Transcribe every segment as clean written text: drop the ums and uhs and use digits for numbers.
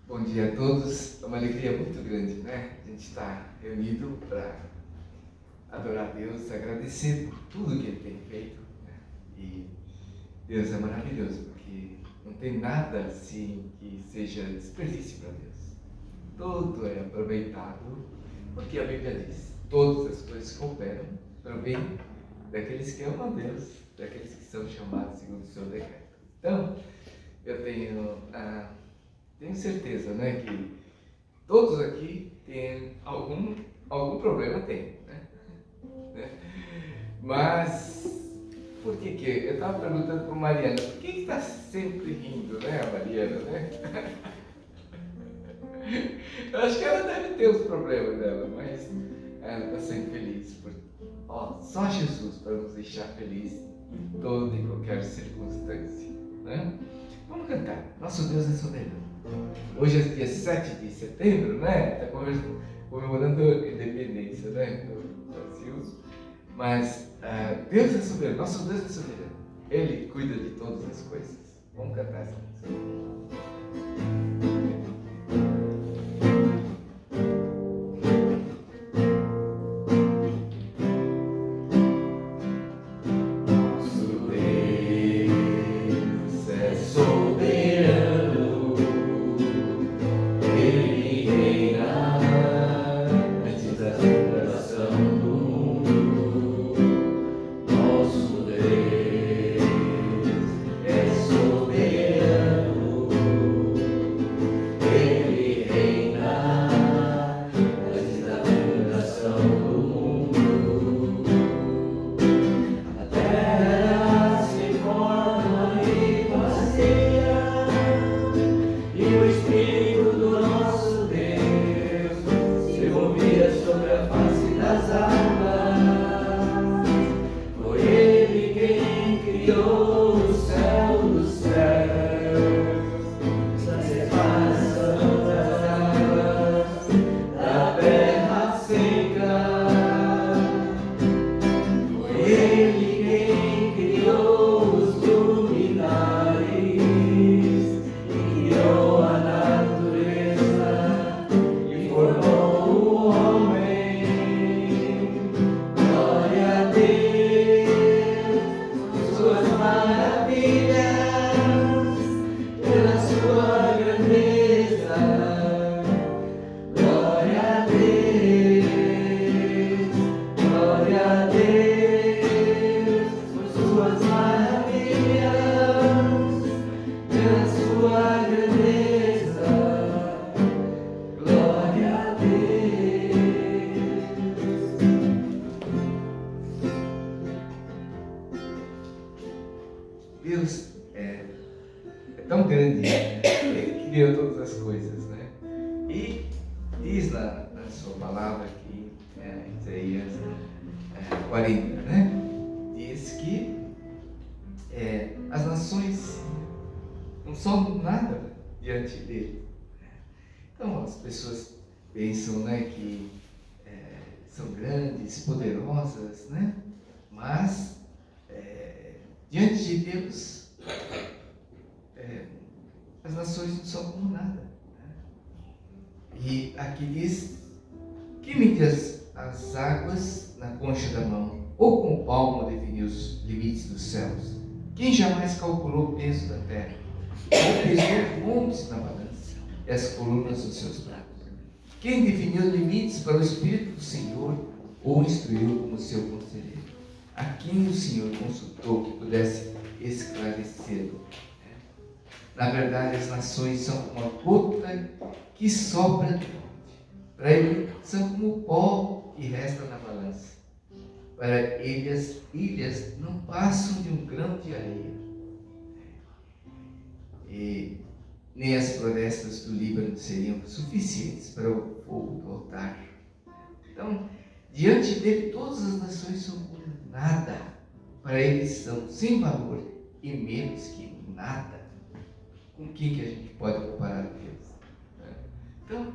Bom dia a todos. É uma alegria muito grande, né? A gente está reunido para adorar a Deus, agradecer por tudo que Ele tem feito, né? E Deus é maravilhoso, porque não tem nada assim que seja desperdício para Deus. Tudo é aproveitado, porque a Bíblia diz: todas as coisas cooperam para o bem daqueles que amam a Deus, daqueles que são chamados segundo o seu decreto. Então, eu tenho certeza, né, que todos aqui têm algum problema, né? Mas por que que? Eu estava perguntando para a Mariana, por que está sempre rindo, né, a Mariana, né? Eu acho que ela deve ter os problemas dela, mas ela está sempre feliz. Só Jesus para nos deixar felizes em toda e qualquer circunstância, né? Vamos cantar. Nosso Deus é soberano. Hoje é dia 7 de setembro, né? Está comemorando a independência, né, do Brasil. Mas Deus é soberano, nosso Deus é soberano. Ele cuida de todas as coisas. Vamos cantar essa música. Deus é tão grande, né? Ele criou todas as coisas, né? E diz na sua palavra aqui, Isaías 40, né? Diz que as nações não são nada diante dele. Então as pessoas pensam, né, que são grandes, poderosas, né? Mas diante de Deus, as nações não são como nada, né? E aqui diz que mede as águas na concha da mão, ou com palma definiu os limites dos céus. Quem jamais calculou o peso da terra, ou pesou montes na balança e as colunas dos seus braços? Quem definiu limites para o Espírito do Senhor, ou instruiu como seu conselheiro? A quem o Senhor consultou que pudesse esclarecê-lo? Na verdade, as nações são como a gota que sopra do monte. Para ele, são como o pó que resta na balança. Para ele, as ilhas não passam de um grão de areia. E nem as florestas do Líbano seriam suficientes para o fogo do altar. Então, diante dele, todas as nações são como nada. Para eles são sem valor e menos que nada. Com quem que a gente pode comparar Deus? Então,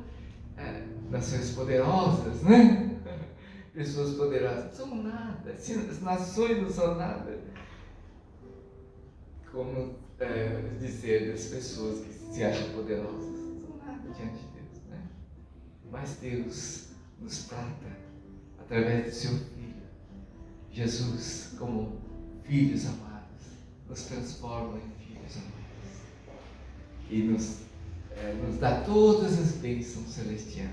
nações poderosas, né? Pessoas poderosas, não são nada. As nações não são nada. Como dizer das pessoas que se acham poderosas? Não são nada. diante de Deus, né? Mas Deus nos trata através do seu Filho, Jesus, como filhos amados, nos transforma em filhos amados e nos dá todas as bênçãos celestiais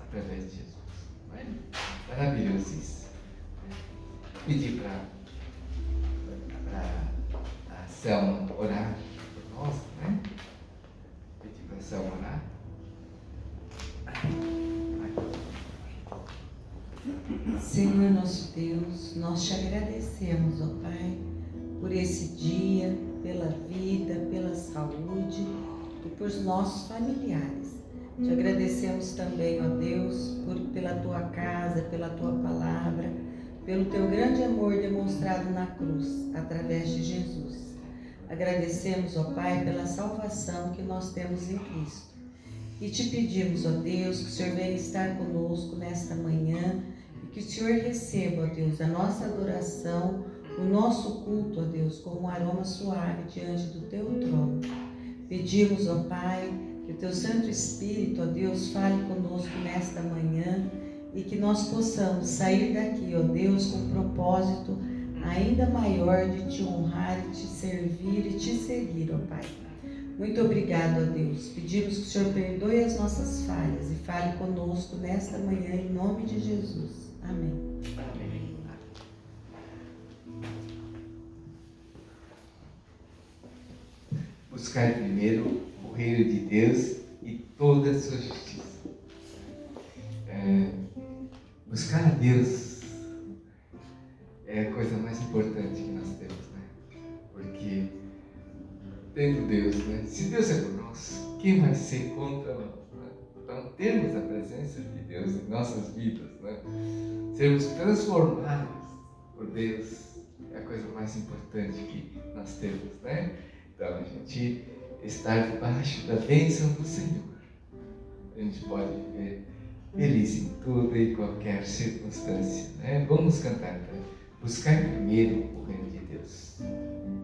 através de Jesus. Não é? Maravilhoso isso. Pedir para a Selma orar por nós, né? Pedir para a Selma orar. Senhor nosso Deus, nós te agradecemos, ó Pai, por esse dia, pela vida, pela saúde e por nossos familiares. Te agradecemos também, ó Deus, pela tua casa, pela tua palavra, pelo teu grande amor demonstrado na cruz, através de Jesus. Agradecemos, ó Pai, pela salvação que nós temos em Cristo. E te pedimos, ó Deus, que o Senhor venha estar conosco nesta manhã e que o Senhor receba, ó Deus, a nossa adoração, o nosso culto, ó Deus, como um aroma suave diante do teu trono. Pedimos, ó Pai, que o teu Santo Espírito, ó Deus, fale conosco nesta manhã e que nós possamos sair daqui, ó Deus, com um propósito ainda maior de te honrar e te servir e te seguir, ó Pai. Muito obrigado, ó Deus. Pedimos que o Senhor perdoe as nossas falhas e fale conosco nesta manhã, em nome de Jesus. Amém. Amém. Buscar primeiro o reino de Deus e toda a sua justiça. Buscar a Deus é a coisa mais importante que nós temos, né? Porque tendo Deus, né? Se Deus é por nós, quem vai ser contra nós? Né? Então, termos a presença de Deus em nossas vidas, né? Sermos transformados por Deus é a coisa mais importante que nós temos, né? Então, a gente estar debaixo da bênção do Senhor. A gente pode viver feliz em toda e qualquer circunstância, né? Vamos cantar, então. Buscar primeiro o reino de Deus. Aleluia.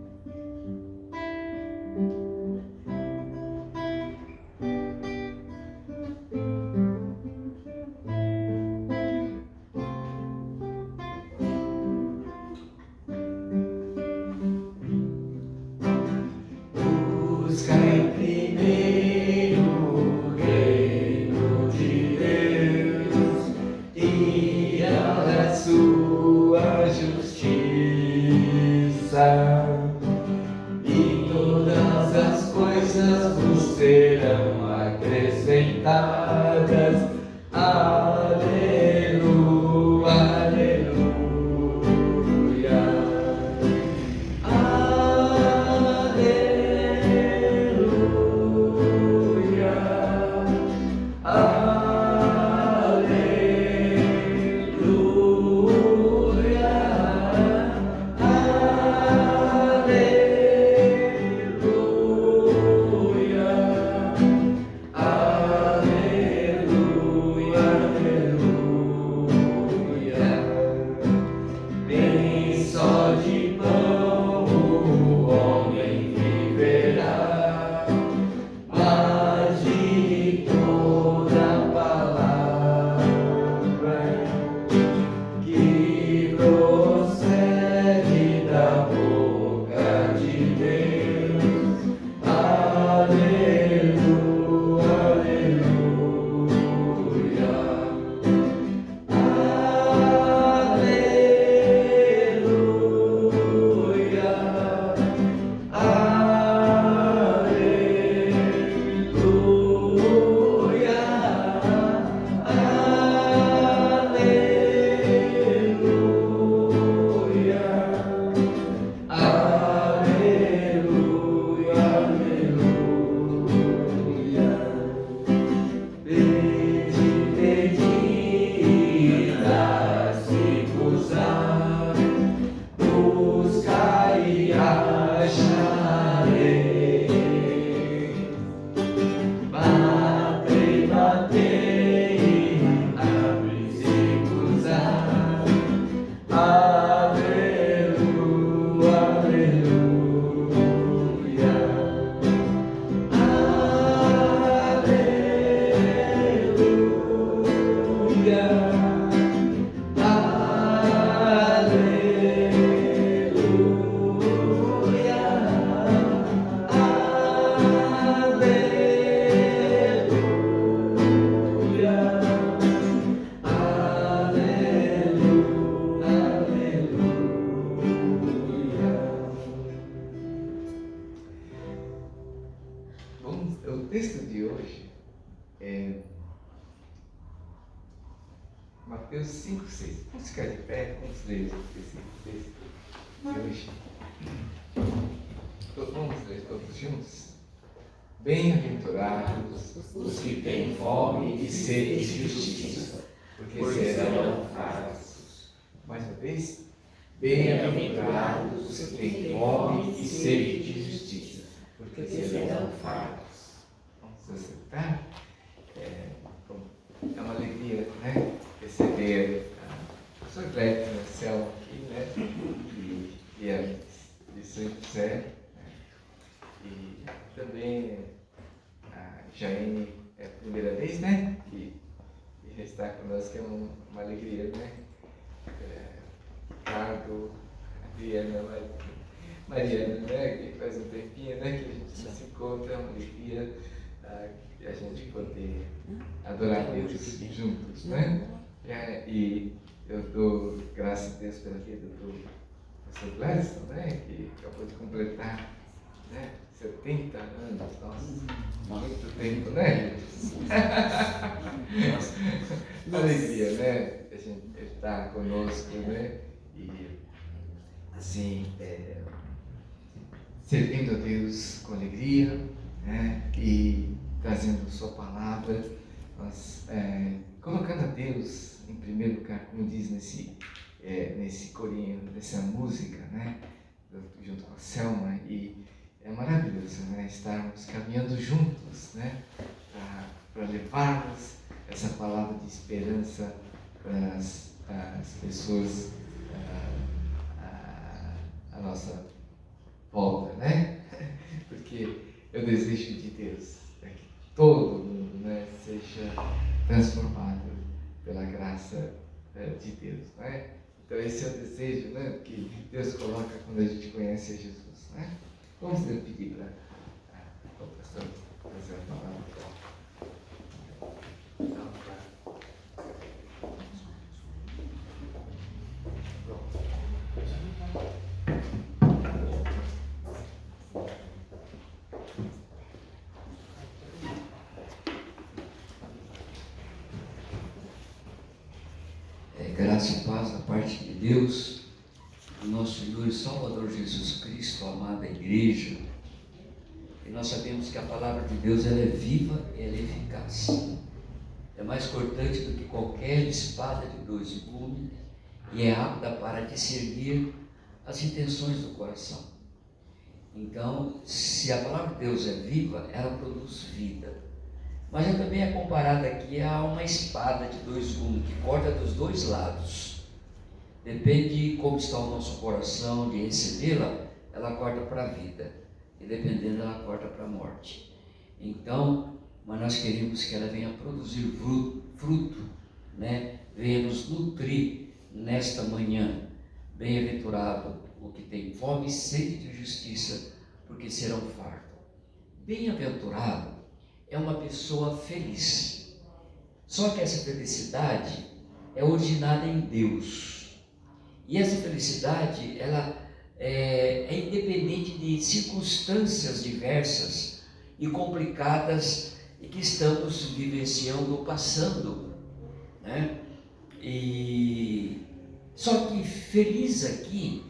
o texto de hoje é Mateus 5, 6. Vamos ficar de pé, vamos ler esse texto de hoje. Vamos ler todos juntos? Bem-aventurados os que têm fome e sede de justiça, porque serão fartos. Mais uma vez. Bem-aventurados os que têm fome e sede de justiça, porque serão fartos. Vamos acertar? É uma alegria, né? Receber a professora Gladys Marcel aqui, né? E a de São José, né? E também a Jaine é a primeira vez, né? Que está conosco, é uma alegria, né? Ricardo, Adriana, Mariana, né? Que faz um tempinho, né? Que a gente se encontra, é uma alegria a gente poder adorar Deus juntos, né? E eu dou graças a Deus pela vida do pastor Gladson, né? Que acabou de completar, né? 70 anos, nossa, muito tempo, né? Alegria, né? A gente está conosco, né? E assim, servindo a Deus com alegria, né? E trazendo sua palavra, nós, colocando a Deus em primeiro lugar, como diz nesse corinho, nessa música, né? Junto com a Selma, e é maravilhoso, né? Estarmos caminhando juntos, né? Para levarmos essa palavra de esperança para as pessoas à nossa volta, né? Porque eu desejo de Deus que todo mundo, né, seja transformado pela graça de Deus, né? Então esse é o desejo, né, que Deus coloca quando a gente conhece a Jesus, né? Vamos pedir para o pastor fazer a palavra. Graça e paz da parte de Deus, do nosso Senhor e Salvador Jesus Cristo, amada igreja. E nós sabemos que a palavra de Deus ela é viva e ela é eficaz. É mais cortante do que qualquer espada de dois gumes e é apta para discernir as intenções do coração. Então, se a palavra de Deus é viva, ela produz vida. Mas ela também é comparada aqui a uma espada de dois gumes, que corta dos dois lados. Depende de como está o nosso coração, de recebê-la, ela corta para a vida. E dependendo, ela corta para a morte. Então, mas nós queremos que ela venha produzir fruto, né? Venha nos nutrir nesta manhã. Bem-aventurado o que tem fome e sede de justiça, porque serão fartos. Bem-aventurado é uma pessoa feliz. Só que essa felicidade é originada em Deus. E essa felicidade, ela é independente de circunstâncias diversas e complicadas e que estamos vivenciando, passando, né? E só que feliz aqui,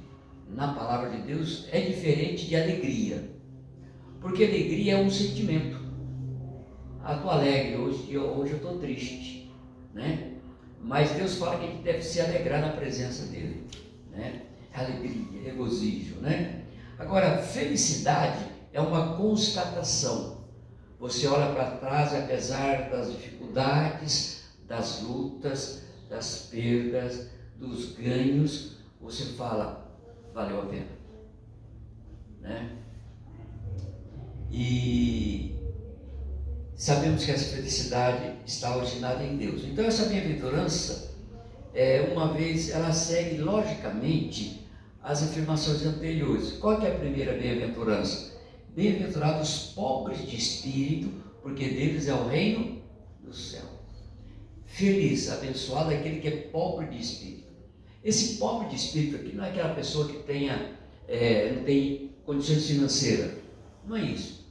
na palavra de Deus, é diferente de alegria. Porque alegria é um sentimento. Estou alegre, hoje eu estou triste, né? Mas Deus fala que a gente deve se alegrar na presença dele, né? Alegria, regozijo, né? Agora, felicidade é uma constatação. Você olha para trás e apesar das dificuldades, das lutas, das perdas, dos ganhos, você fala, valeu a pena, né? E sabemos que essa felicidade está originada em Deus. Então essa bem-aventurança, uma vez, ela segue logicamente as afirmações anteriores. Qual que é a primeira bem-aventurança? Bem-aventurados os pobres de espírito, porque deles é o reino do céu. Feliz, abençoado aquele que é pobre de espírito. Esse pobre de espírito aqui não é aquela pessoa que não tem condições financeiras. Não é isso.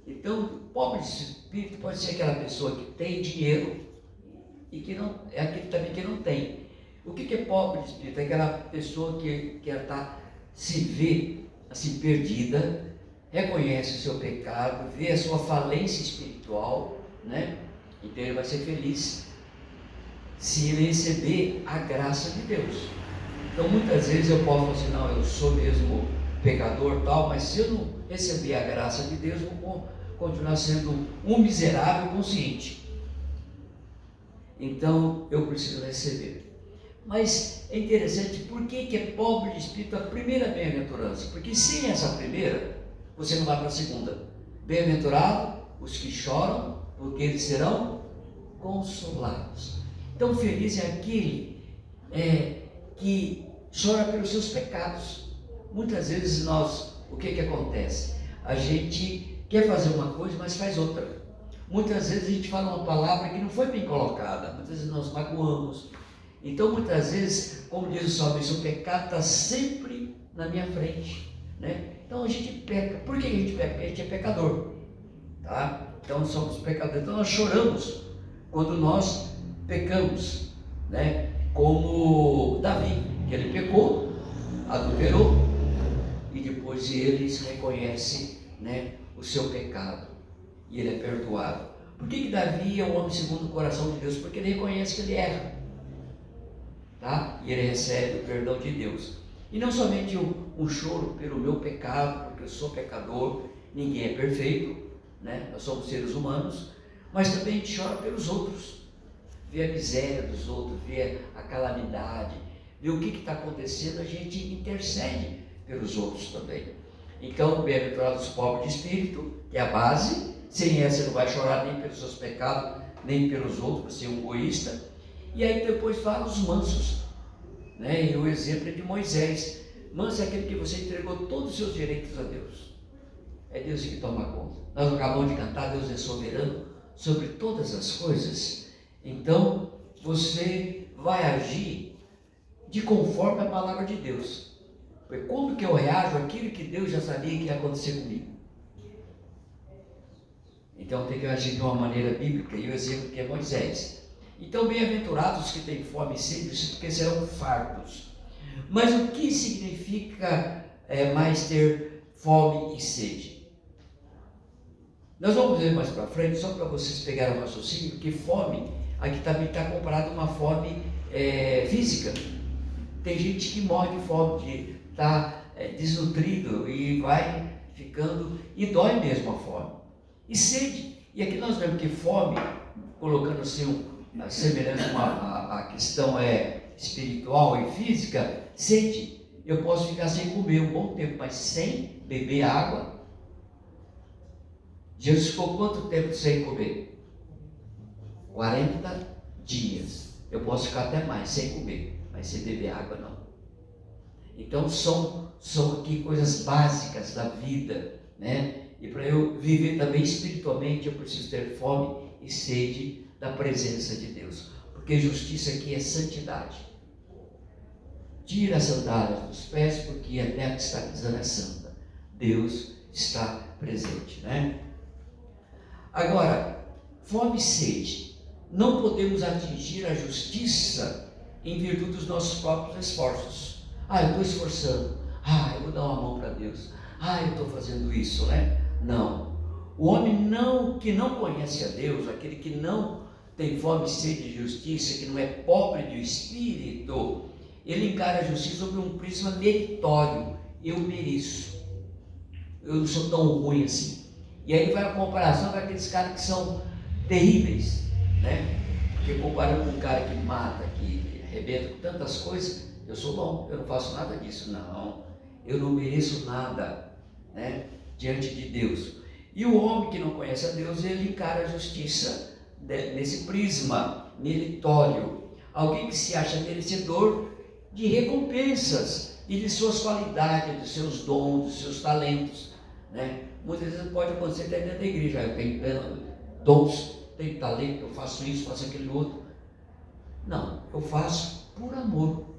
Então, pobre de espírito pode ser aquela pessoa que tem dinheiro e que não, é aquele também que não tem. O que é pobre de espírito? É aquela pessoa que ela se vê assim perdida, reconhece o seu pecado, vê a sua falência espiritual, né? Então ele vai ser feliz se ele receber a graça de Deus. Então muitas vezes eu posso falar assim, não, eu sou mesmo pecador tal, mas se eu não receber a graça de Deus, eu vou continuar sendo um miserável consciente. Então eu preciso receber. Mas é interessante, por que é pobre de espírito a primeira bem-aventurança? Porque sem essa primeira, você não vai para a segunda. Bem-aventurado os que choram, porque eles serão consolados. Então feliz é aquele que chora pelos seus pecados. Muitas vezes o que acontece? A gente quer fazer uma coisa, mas faz outra. Muitas vezes a gente fala uma palavra que não foi bem colocada, muitas vezes nós magoamos. Então muitas vezes, como diz o salmista, o pecado está sempre na minha frente, né? Então a gente peca. Por que a gente peca? Porque a gente é pecador, tá? Então somos pecadores. Então nós choramos quando nós pecamos, né? Como Davi, que ele pecou, adulterou, e depois ele se reconhece, né, o seu pecado, e ele é perdoado. Por que Davi é um homem segundo o coração de Deus? Porque ele reconhece que ele erra, tá? E ele recebe o perdão de Deus. E não somente um choro pelo meu pecado, porque eu sou pecador, ninguém é perfeito, né? Nós somos seres humanos, mas também a gente chora pelos outros, vê a miséria dos outros, vê a calamidade, vê o que está acontecendo, a gente intercede pelos outros também. Então, bem-aventurados os pobres de espírito, que é a base. Sem essa você não vai chorar nem pelos seus pecados, nem pelos outros, para ser um egoísta. E aí depois fala os mansos, né? E o exemplo é de Moisés. Manso é aquele que você entregou todos os seus direitos a Deus. É Deus que toma conta. Nós acabamos de cantar, Deus é soberano sobre todas as coisas. Então, você vai agir de conforme a palavra de Deus. Porque como que eu reajo àquilo que Deus já sabia que ia acontecer comigo? Então tem que agir de uma maneira bíblica, e o exemplo que é Moisés. Então, bem-aventurados os que têm fome e sede, porque serão fartos. Mas o que significa mais ter fome e sede? Nós vamos ver mais para frente, só para vocês pegarem o raciocínio, que fome, aqui também está comparado a uma fome física. Tem gente que morre de fome, de estar desnutrido e vai ficando, e dói mesmo a fome. E sede, e aqui nós vemos que fome, colocando assim a semelhança com a questão espiritual e física, sede, eu posso ficar sem comer um bom tempo, mas sem beber água. Jesus ficou quanto tempo sem comer? 40 dias. Eu posso ficar até mais sem comer, mas sem beber água não. Então são aqui coisas básicas da vida, né? E para eu viver também espiritualmente, eu preciso ter fome e sede da presença de Deus. Porque justiça aqui é santidade. Tira as sandálias dos pés, porque a terra que está pisando é santa. Deus está presente, né? Agora, fome e sede. Não podemos atingir a justiça em virtude dos nossos próprios esforços. Eu estou esforçando. Eu vou dar uma mão para Deus. Eu estou fazendo isso, né? Não. O homem que não conhece a Deus, aquele que não tem fome e sede de justiça, que não é pobre de espírito, ele encara a justiça sobre um prisma meritório. Eu mereço. Eu não sou tão ruim assim. E aí vai a comparação com aqueles caras que são terríveis, né? Porque comparando com um cara que mata, que arrebenta com tantas coisas, eu sou bom, eu não faço nada disso. Não, eu não mereço nada, né, diante de Deus. E o homem que não conhece a Deus, ele encara a justiça nesse prisma meritório. Alguém que se acha merecedor de recompensas e de suas qualidades, de seus dons, de seus talentos, né? Muitas vezes pode acontecer até dentro da igreja. Eu tenho dons, tenho talento, eu faço isso, faço aquele outro. Não, eu faço por amor,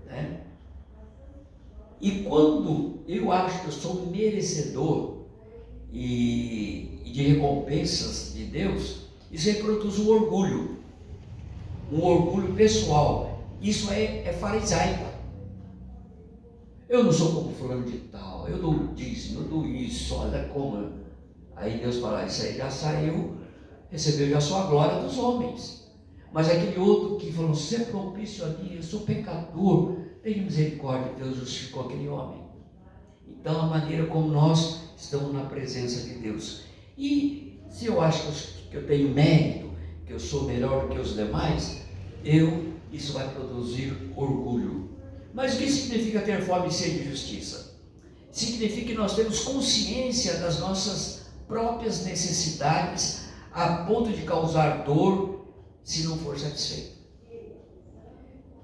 né? E quando eu acho que eu sou merecedor, e de recompensas de Deus, isso aí produz um orgulho pessoal. Isso é farisaico. Eu não sou como fulano de tal, eu dou dízimo, eu dou isso, olha como. Aí Deus fala, isso aí já saiu, recebeu já a sua glória dos homens. Mas aquele outro que falou, você é propício a mim, eu sou pecador, tenha misericórdia, Deus justificou aquele homem. Então a maneira como nós estamos na presença de Deus. E se eu acho que eu tenho mérito, que eu sou melhor que os demais, isso vai produzir orgulho. Mas o que significa ter fome e sede de justiça? Significa que nós temos consciência das nossas próprias necessidades a ponto de causar dor se não for satisfeito.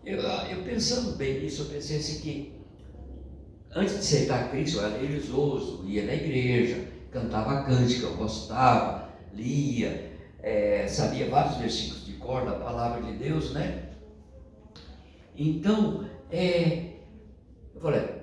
Eu pensando bem nisso, eu pensei assim que antes de aceitar Cristo eu era religioso, ia na igreja, cantava cântica, eu gostava, lia, sabia vários versículos de cor da palavra de Deus, né? Então, eu falei,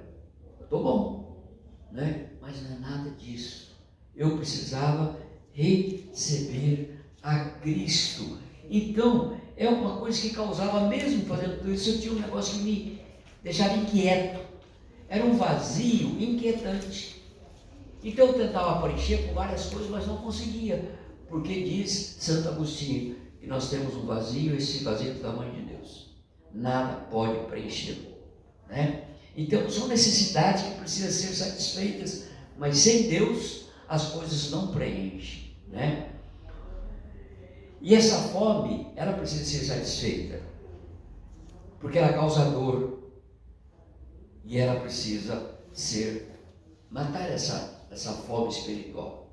estou bom, né? Mas não é nada disso. Eu precisava receber a Cristo. Então, é uma coisa que causava, mesmo fazendo tudo isso, eu tinha um negócio que me deixava inquieto. Era um vazio inquietante. Então eu tentava preencher com várias coisas, mas não conseguia. Porque diz Santo Agostinho que nós temos um vazio, esse vazio é do tamanho de Deus. Nada pode preenchê-lo, né? Então são necessidades que precisam ser satisfeitas, mas sem Deus as coisas não preenchem, né? E essa fome, ela precisa ser satisfeita, porque ela causa dor, e ela precisa matar essa fome espiritual.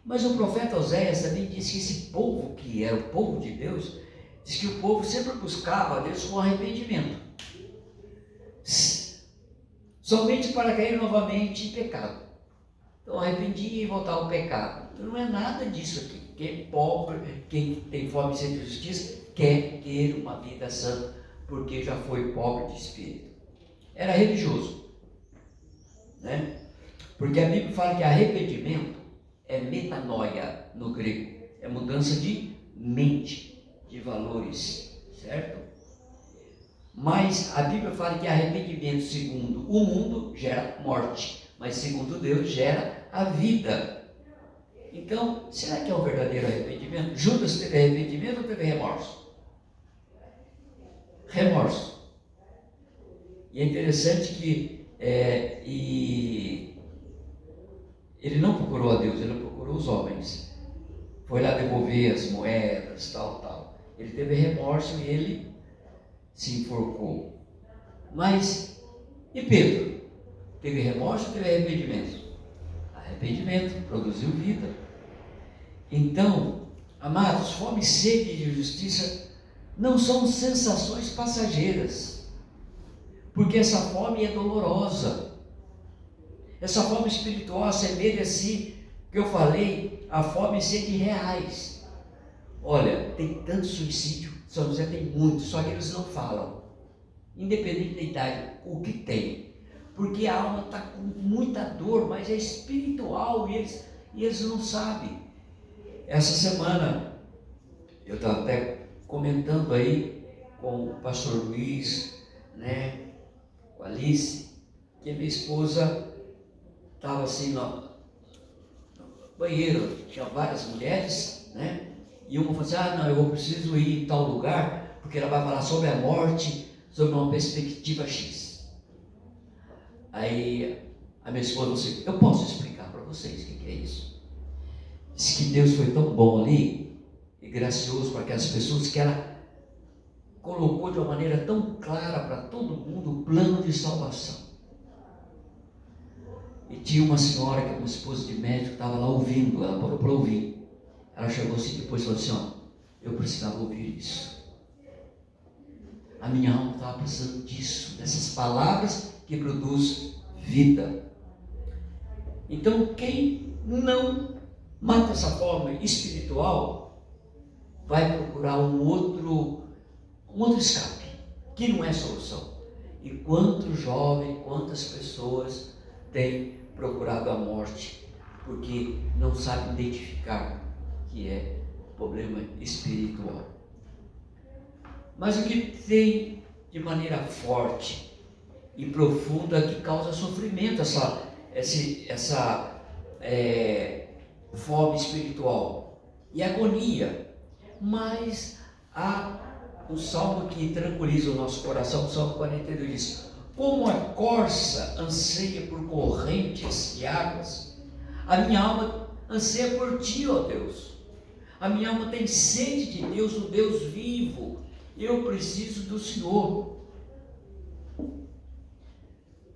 Mas o profeta Oséias também disse que esse povo, que era o povo de Deus, diz que o povo sempre buscava a Deus com arrependimento, somente para cair novamente em pecado. Então arrependia e voltava ao pecado. Então não é nada disso aqui. Quem é pobre, quem tem fome e sede de justiça, quer ter uma vida santa, porque já foi pobre de espírito. Era religioso, né? Porque a Bíblia fala que arrependimento é metanoia no grego, é mudança de mente, de valores, certo? Mas a Bíblia fala que arrependimento segundo o mundo gera morte, mas segundo Deus gera a vida. Então, será que é um verdadeiro arrependimento? Judas teve arrependimento ou teve remorso? Remorso. E é interessante que ele não procurou a Deus, ele procurou os homens. Foi lá devolver as moedas, tal. Ele teve remorso e ele se enforcou. Mas, e Pedro? Teve remorso ou teve arrependimento? Arrependimento, produziu vida. Então, amados, fome e sede de justiça não são sensações passageiras, porque essa fome é dolorosa. Essa fome espiritual assemelha assim, que eu falei, a fome e sede reais. Olha, tem tanto suicídio, São José tem muito, só que eles não falam, independente da idade, o que tem, porque a alma está com muita dor, mas é espiritual e eles não sabem. Essa semana eu estava até comentando aí com o pastor Luiz, né, com a Alice, que a minha esposa estava assim no banheiro, tinha várias mulheres, né? E uma falou assim, eu preciso ir em tal lugar, porque ela vai falar sobre a morte, sobre uma perspectiva X. Aí a minha esposa falou assim, eu posso explicar para vocês o que é isso. Diz que Deus foi tão bom ali, e gracioso para aquelas pessoas, que ela colocou de uma maneira tão clara para todo mundo o plano de salvação. E tinha uma senhora, que é uma esposa de médico, que estava lá ouvindo, ela parou para ouvir. Ela chegou assim depois e falou assim, eu precisava ouvir isso. A minha alma estava precisando disso, dessas palavras que produzem vida. Então quem não mata essa fome espiritual vai procurar um outro escape, que não é solução. E quantos jovens, quantas pessoas têm procurado a morte porque não sabe identificar que é problema espiritual. Mas o que tem de maneira forte e profunda que causa sofrimento, essa fome espiritual e agonia. Mas há um salmo que tranquiliza o nosso coração, o Salmo 42 diz: como a corça anseia por correntes de águas, a minha alma anseia por ti, ó Deus. A minha alma tem sede de Deus, o Deus vivo. Eu preciso do Senhor.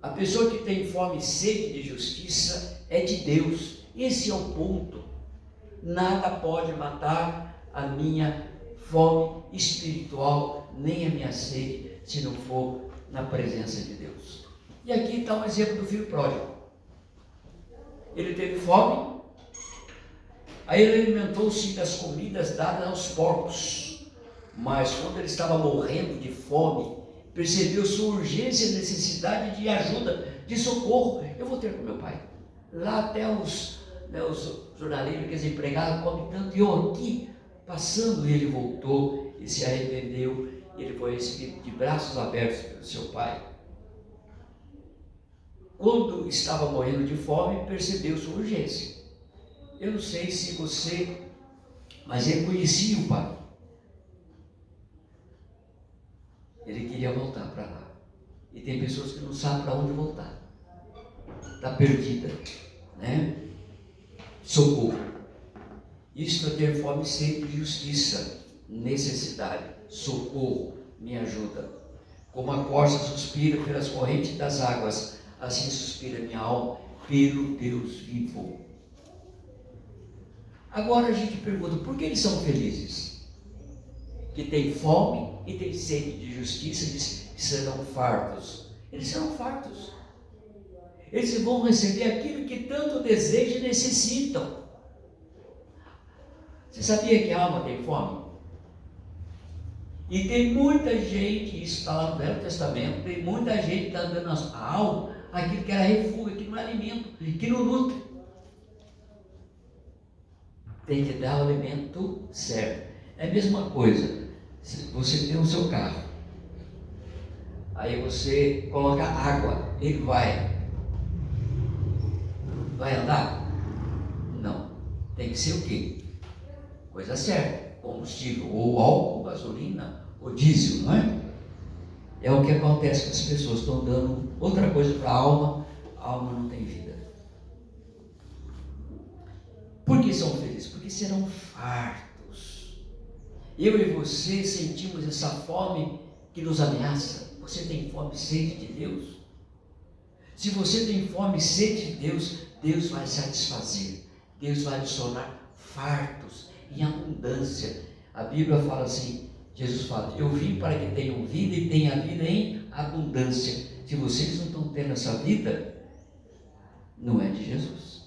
A pessoa que tem fome e sede de justiça é de Deus. Esse é o ponto. Nada pode matar a minha fome espiritual, nem a minha sede, se não for na presença de Deus. E aqui está um exemplo do filho pródigo. Ele teve fome, aí ele alimentou-se das comidas dadas aos porcos. Mas quando ele estava morrendo de fome, percebeu sua urgência e necessidade de ajuda, de socorro. Eu vou ter com meu pai. Lá até os jornaleiros, os empregados, comem tanto, e eu aqui, passando, ele voltou e se arrependeu. Ele foi recebido de braços abertos pelo seu pai. Quando estava morrendo de fome, percebeu sua urgência. Eu não sei se você, mas ele conhecia o pai. Ele queria voltar para lá. E tem pessoas que não sabem para onde voltar. Está perdida, né? Socorro. Isto é ter fome e sede de justiça, necessidade, socorro, me ajuda. Como a corça suspira pelas correntes das águas, assim suspira minha alma pelo Deus vivo. Agora a gente pergunta, por que eles são felizes? Que tem fome e tem sede de justiça, diz que serão fartos. Eles serão fartos. Eles vão receber aquilo que tanto desejam e necessitam. Você sabia que a alma tem fome? E tem muita gente, isso está lá no Velho Testamento, tem muita gente que está dando a alma aquilo que era refúgio, que não é alimento, que não nutre. Tem que dar o alimento certo. É a mesma coisa. Você tem o seu carro, aí você coloca água, ele vai andar? Não. Tem que ser o quê? Coisa certa, combustível, ou álcool, gasolina, ou diesel, não é? É o que acontece com as pessoas, estão dando outra coisa para a alma não tem vida. Por que são felizes? Porque serão fartos. Eu e você sentimos essa fome que nos ameaça. Você tem fome e sede de Deus? Se você tem fome e sede de Deus, Deus vai satisfazer. Deus vai nos tornar fartos, em abundância. A Bíblia fala assim, Jesus fala, eu vim para que tenham vida e tenham a vida em abundância. Se vocês não estão tendo essa vida, não é de Jesus.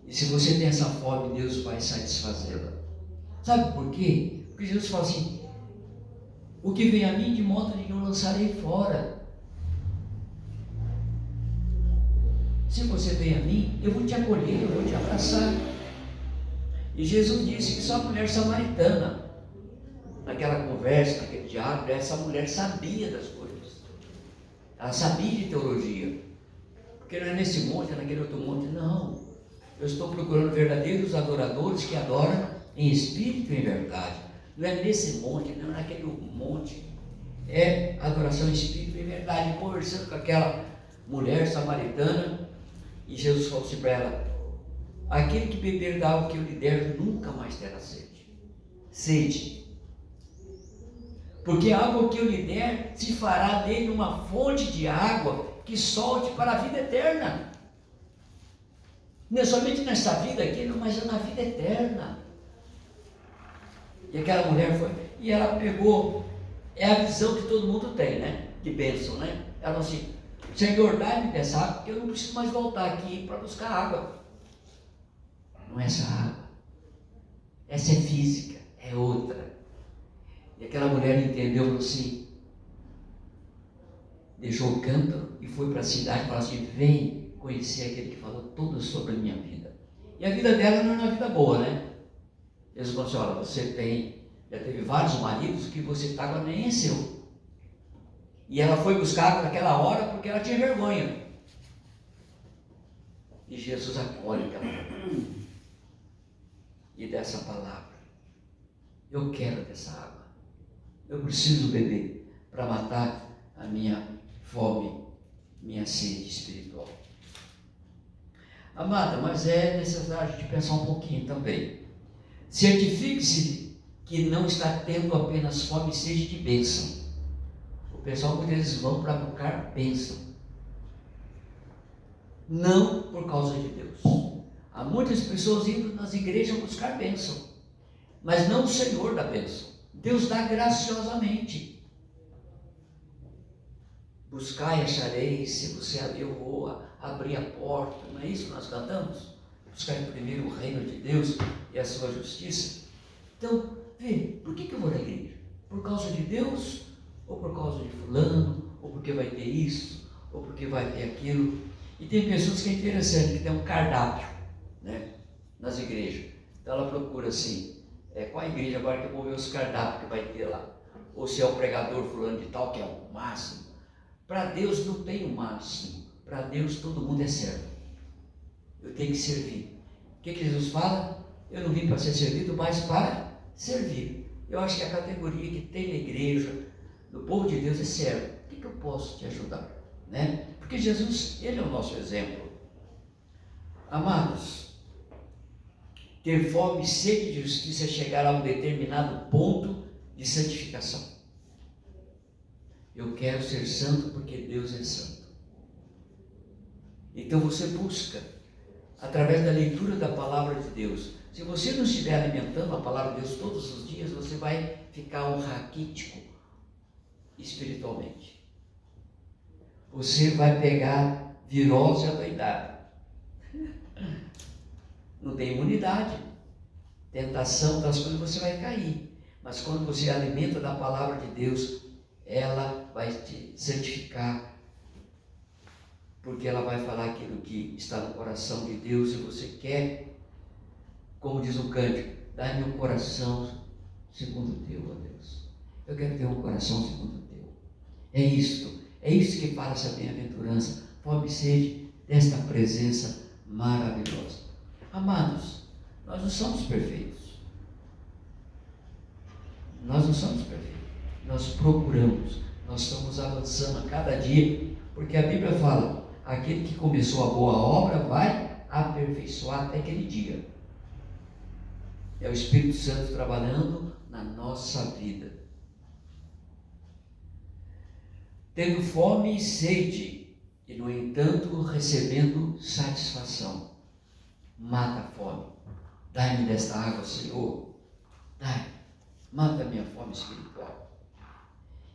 E se você tem essa fome, Deus vai satisfazê-la. Sabe por quê? Porque Jesus fala assim, o que vem a mim, de modo nenhum lançarei fora. Se você vem a mim, eu vou te acolher, eu vou te abraçar. E Jesus disse que só a mulher samaritana, naquela conversa, naquele diálogo, essa mulher sabia das coisas. Ela sabia de teologia. Porque não é nesse monte, é naquele outro monte. Não. Eu estou procurando verdadeiros adoradores que adoram em espírito e em verdade. Não é nesse monte, não é naquele monte. É adoração em espírito e em verdade. Conversando com aquela mulher samaritana, e Jesus falou assim para ela, aquele que beber da água que eu lhe der, nunca mais terá sede. Sede. Porque a água que eu lhe der, se fará dele uma fonte de água que solte para a vida eterna. Não é somente nesta vida aqui, mas é na vida eterna. E aquela mulher foi, e ela pegou, é a visão que todo mundo tem, né? De bênção, né? Ela falou assim, Senhor, dá-me dessa água, porque eu não preciso mais voltar aqui para buscar água. Não é essa água. Essa é física, é outra. E aquela mulher entendeu, falou assim, deixou o cântaro e foi para a cidade e falou assim, vem, conhecer aquele que falou tudo sobre a minha vida. E a vida dela não é uma vida boa, né? Jesus falou assim, olha, você já teve vários maridos que você agora nem é seu. E ela foi buscar naquela hora porque ela tinha vergonha. E Jesus acolhe aquela mulher. E dessa palavra, eu quero dessa água. Eu preciso beber para matar a minha fome, minha sede espiritual. Amada, mas é necessário a gente pensar um pouquinho também. Certifique-se que não está tendo apenas fome e sede de bênção. O pessoal muitas vezes vão para buscar bênção. Não por causa de Deus. Há muitas pessoas indo nas igrejas buscar bênção, mas não o Senhor da bênção. Deus dá graciosamente. Buscai e achareis, se você abrir, eu vou abrir a porta. Não é isso que nós cantamos? Buscai primeiro o reino de Deus e a sua justiça. Então, vê, por que eu vou na igreja? Por causa de Deus? Ou por causa de fulano? Ou porque vai ter isso? Ou porque vai ter aquilo? E tem pessoas que é interessante, que tem um cardápio, né, nas igrejas. Então ela procura assim, qual a igreja agora que eu vou ver os cardápios que vai ter lá? Ou se é o pregador fulano de tal, que é o máximo. Para Deus não tem o máximo. Para Deus todo mundo é servo. Eu tenho que servir. O que Jesus fala? Eu não vim para ser servido, mas para servir. Eu acho que a categoria que tem na igreja, do povo de Deus, é servo. O que eu posso te ajudar? Né? Porque Jesus, Ele é o nosso exemplo. Amados, ter fome e sede de justiça é chegar a um determinado ponto de santificação. Eu quero ser santo porque Deus é santo. Então você busca, através da leitura da palavra de Deus. Se você não estiver alimentando a palavra de Deus todos os dias, você vai ficar um raquítico espiritualmente. Você vai pegar virose adoidada. Não tem imunidade. Tentação das coisas, você vai cair. Mas quando você alimenta da palavra de Deus, ela vai te santificar. Porque ela vai falar aquilo que está no coração de Deus e você quer, como diz o cântico, dá-me um coração segundo o teu, ó Deus. Eu quero ter um coração segundo o teu. É isso que fala essa bem-aventurança, fome e sede desta presença maravilhosa. Amados, nós não somos perfeitos. Nós não somos perfeitos. Nós procuramos, nós estamos avançando a cada dia, porque a Bíblia fala, aquele que começou a boa obra vai aperfeiçoar até aquele dia. É o Espírito Santo trabalhando na nossa vida. Tendo fome e sede, e no entanto recebendo satisfação. Mata a fome. Dai-me desta água, Senhor. Dai. Mata a minha fome espiritual.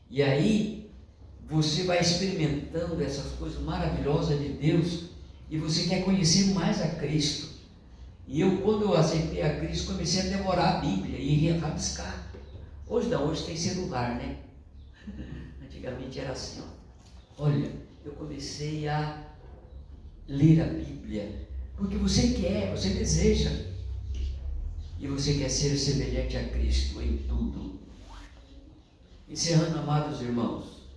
E aí, você vai experimentando essas coisas maravilhosas de Deus, e você quer conhecer mais a Cristo. E eu, quando eu aceitei a Cristo, comecei a devorar a Bíblia e rabiscar. Hoje não, hoje tem celular, né? Antigamente era assim, ó. Olha, eu comecei a ler a Bíblia, porque você quer, você deseja, e você quer ser semelhante a Cristo em tudo. Encerrando, amados irmãos,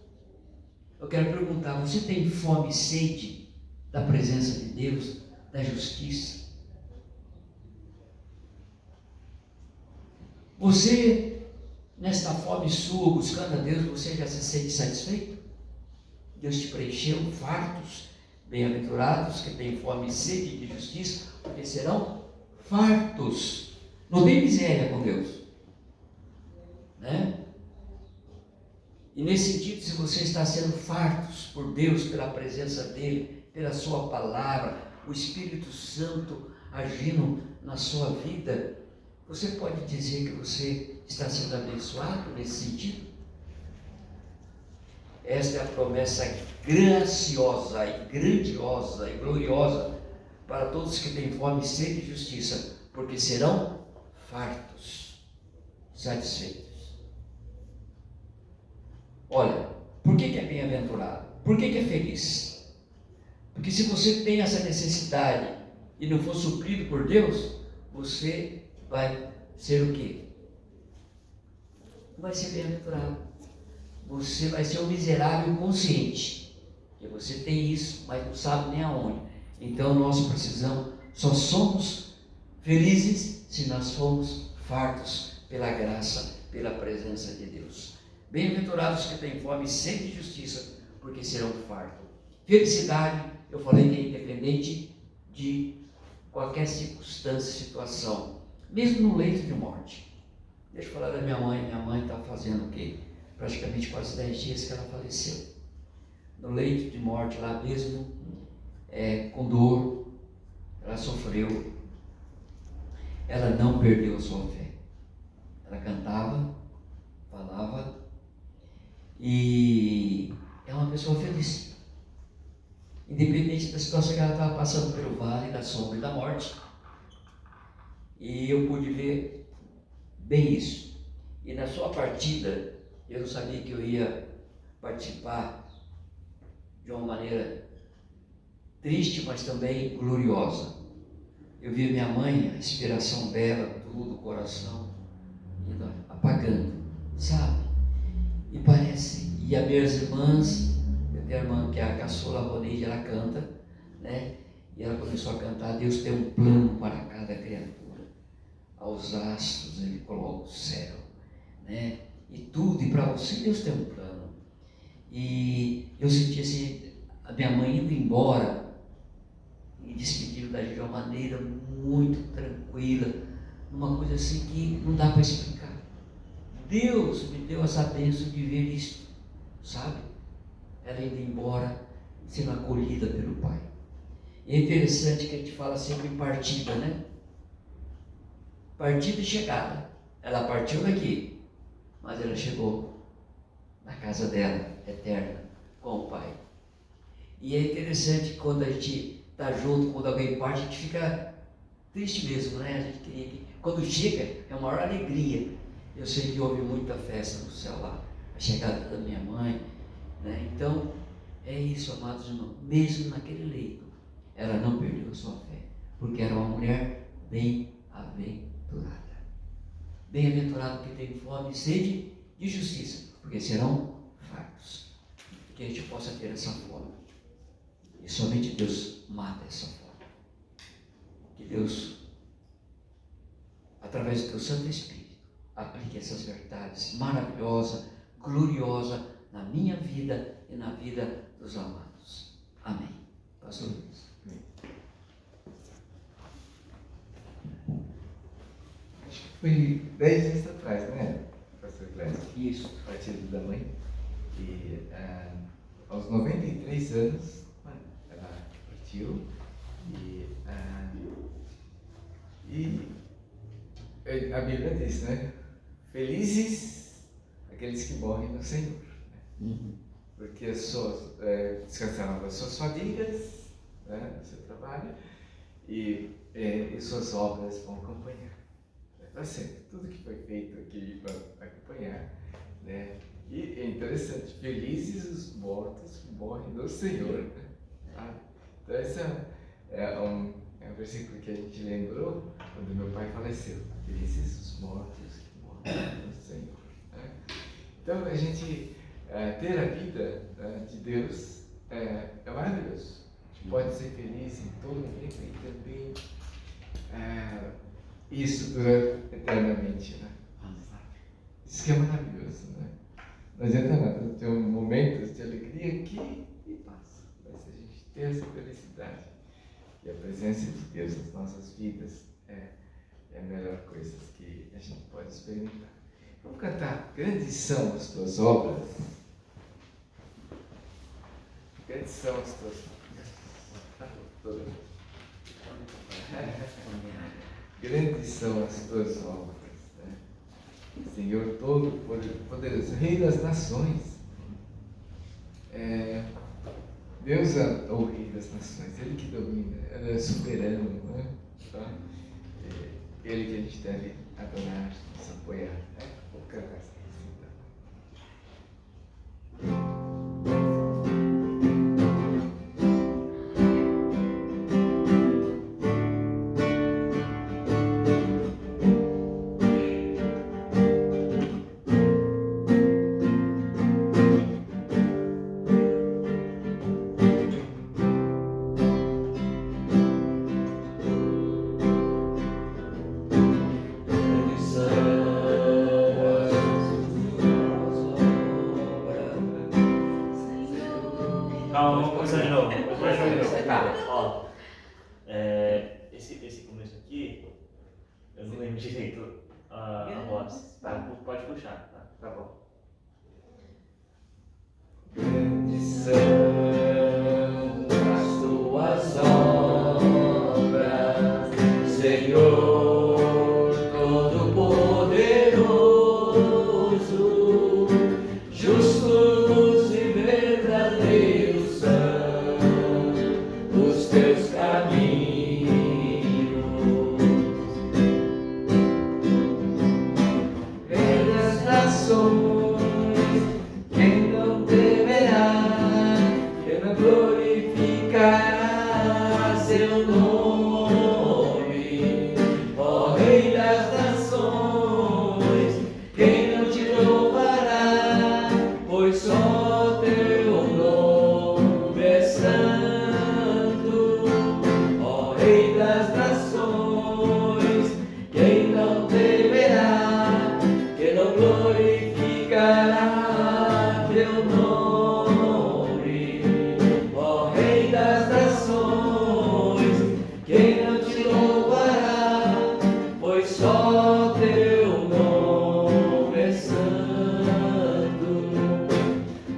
eu quero perguntar, você tem fome e sede da presença de Deus, da justiça? Você, nesta fome sua, buscando a Deus, você já se sente satisfeito? Deus te preencheu, fartos, bem-aventurados que têm fome e sede de justiça, porque serão fartos. Não tem miséria com Deus, né? E nesse sentido, se você está sendo fartos por Deus, pela presença dEle, pela sua palavra, o Espírito Santo agindo na sua vida, você pode dizer que você está sendo abençoado nesse sentido? Esta é a promessa graciosa e grandiosa e gloriosa para todos que têm fome e sede de justiça, porque serão fartos, satisfeitos. Olha, por que é bem-aventurado? Por que é feliz? Porque se você tem essa necessidade e não for suprido por Deus, você vai ser o quê? Não vai ser bem-aventurado. Você vai ser um miserável consciente. Porque você tem isso, mas não sabe nem aonde. Então nós precisamos, só somos felizes se nós formos fartos pela graça, pela presença de Deus. Bem-aventurados que têm fome e sede de justiça, porque serão fartos. Felicidade, eu falei que é independente de qualquer circunstância, situação, mesmo no leito de morte. Deixa eu falar da minha mãe está fazendo o quê? Praticamente quase 10 dias que ela faleceu. No leito de morte lá mesmo, com dor, ela sofreu. Ela não perdeu a sua fé. Ela cantava, falava e é uma pessoa feliz. Independente da situação que ela estava passando pelo vale da sombra e da morte. E eu pude ver bem isso. E na sua partida, eu não sabia que eu ia participar de uma maneira triste, mas também gloriosa. Eu vi minha mãe, a inspiração dela, tudo, o coração, indo apagando, sabe? E parece, e as minhas irmãs, eu tenho a irmã que é a caçula Roneide, ela canta, né? E ela começou a cantar, Deus tem um plano para cada criatura. Aos astros Ele coloca o céu, né? E tudo, e para você Deus tem um plano. E eu senti assim, a minha mãe indo embora, e despedindo da gente de uma maneira muito tranquila, numa coisa assim que não dá para explicar. Deus me deu essa bênção de ver isso, sabe? Ela indo embora, sendo acolhida pelo Pai. E é interessante que a gente fala sempre em partida, né? Partida e chegada. Ela partiu daqui, mas ela chegou na casa dela, eterna, com o Pai. E é interessante que quando a gente está junto, quando alguém parte, a gente fica triste mesmo, né? A gente queria que, quando chega, é uma maior alegria. Eu sei que houve muita festa no céu lá, a chegada da minha mãe, né? Então, é isso, amados irmãos. Mesmo naquele leito, ela não perdeu a sua fé, porque era uma mulher bem-aventurada. Bem-aventurado que tem fome e sede de justiça, porque serão fartos. Que a gente possa ter essa fome. E somente Deus mata essa fome. Que Deus, através do teu Santo Espírito, aplique essas verdades maravilhosas, gloriosas na minha vida e na vida dos amados. Amém. Pastor Luiz. Acho que foi 10 dias atrás, né, pastor Clécio? Isso. Partido da mãe. E aos 93 anos, ela partiu. E a Bíblia diz, né? Felizes aqueles que morrem no Senhor. Né? Porque descansaram das suas famílias, né, do seu trabalho, e suas obras vão acompanhar. Para sempre. Tudo que foi feito aqui vai acompanhar. Né? E é interessante, felizes os mortos que morrem no Senhor. Né? Então, esse é um versículo que a gente lembrou quando meu pai faleceu. Felizes os mortos que morrem no Senhor. Né? Então, a gente ter a vida de Deus é maravilhoso. A gente pode ser feliz em todo momento e também isso dura eternamente. Né? Isso que é maravilhoso. Né? Não adianta nada ter momentos de alegria aqui e passa. Mas se a gente ter essa felicidade, que a presença de Deus nas nossas vidas é a melhor coisa que a gente pode experimentar. Vamos cantar Grandes são as tuas obras. Grandes são as tuas obras. Grandes são as tuas obras. Né? Senhor Todo-Poderoso, Rei das Nações. Deus é o Rei das Nações, Ele que domina, Ele é soberano. Né? Então, Ele que a gente deve adorar, nos apoiar. Né? Vou cantar essa música. direito a voz. Tá, pode puxar, tá bom. Grandes são as tuas obras, Senhor Todo-Poderoso, justos e verdadeiros são os teus caminhos. Grandes nações, quem não temerá, quem não glorificará seu nome, ó Rei das nações, quem não te louvará, pois só teu nome é santo, ó Rei das nações, quem não temerá, quem não glorificará teu nome, ó Rei das nações, quem não te louvará, pois só teu nome é santo.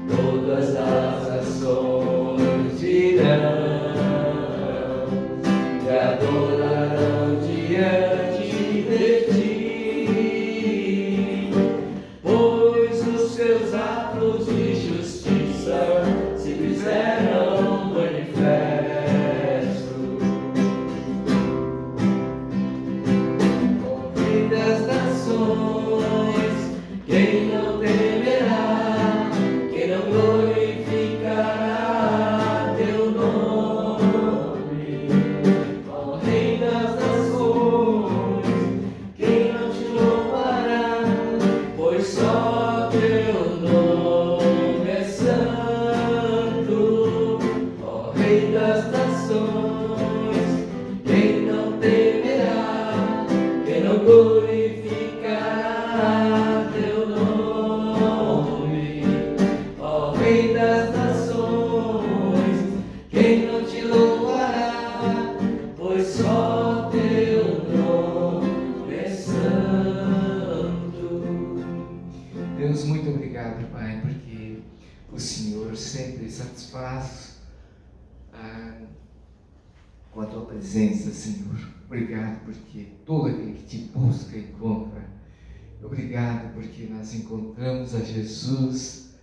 Todas as nações virão e adorarão diante de ti, pois os seus atos de justiça se fizeram manifestos. Ó Rei das nações, quem não temerá, quem não glorificará teu nome, ó Rei das nações, quem não te louvará, pois só teu nome é santo, ó Rei das nações, quem não temerá, quem não glorificará teu nome, ó Rei das nações, quem não te louvará, pois só teu nome é santo. Deus, muito obrigado, Pai, porque o Senhor sempre satisfaz com a tua presença, Senhor. Obrigado porque todo aquele que te busca encontra. Obrigado porque nós encontramos a Jesus,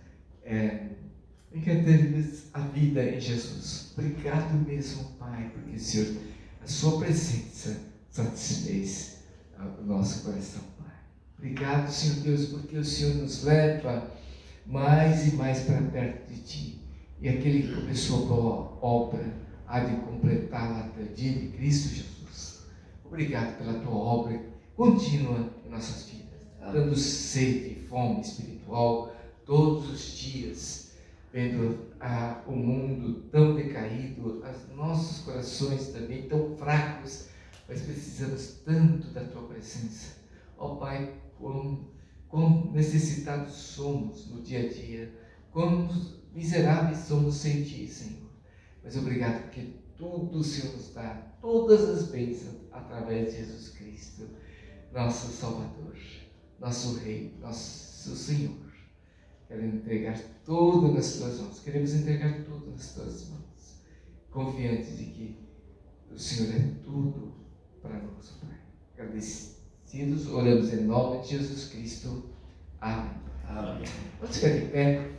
encontramos a vida em Jesus. Obrigado mesmo, Pai, porque, Senhor, a sua presença satisfez o nosso coração, Pai. Obrigado, Senhor Deus, porque o Senhor nos leva mais e mais para perto de Ti. E aquele que começou a boa obra há de completá-la até o dia de Cristo Jesus. Obrigado pela Tua obra contínua em nossas vidas, dando sede e fome espiritual todos os dias, vendo o mundo tão decaído, os nossos corações também tão fracos, mas precisamos tanto da Tua presença. Ó Pai, quão necessitados somos no dia a dia, quão miseráveis somos sem Ti, Senhor. Mas obrigado porque tudo o Senhor nos dá, todas as bênçãos através de Jesus Cristo, nosso Salvador, nosso Rei, nosso Senhor. Queremos entregar tudo nas Tuas mãos, queremos entregar tudo nas Tuas mãos, confiantes de que o Senhor é tudo para nós, Pai. Agradecidos, oramos em nome de Jesus Cristo. Amém. Amém. Vamos ficar de pé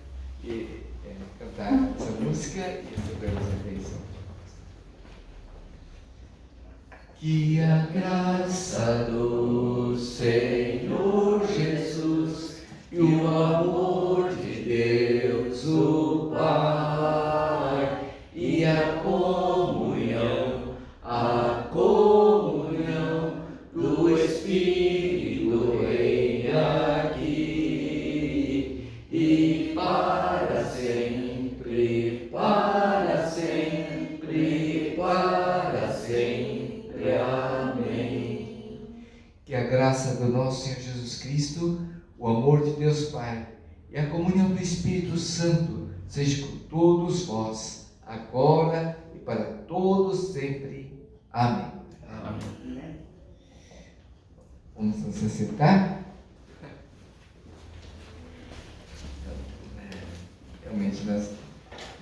e cantar essa música e recebemos a bênção. Que a graça do Senhor Jesus e o amor de Deus o Pai e a comunhão do Espírito reine aqui e para sempre, para sempre, para sempre. Amém. Que a graça do nosso Senhor Jesus Cristo, o amor de Deus Pai e a comunhão do Espírito Santo seja com todos vós, agora e para todos sempre. Amém. Amém. Vamos nos assentar? Realmente nós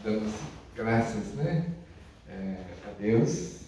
damos graças, né, a Deus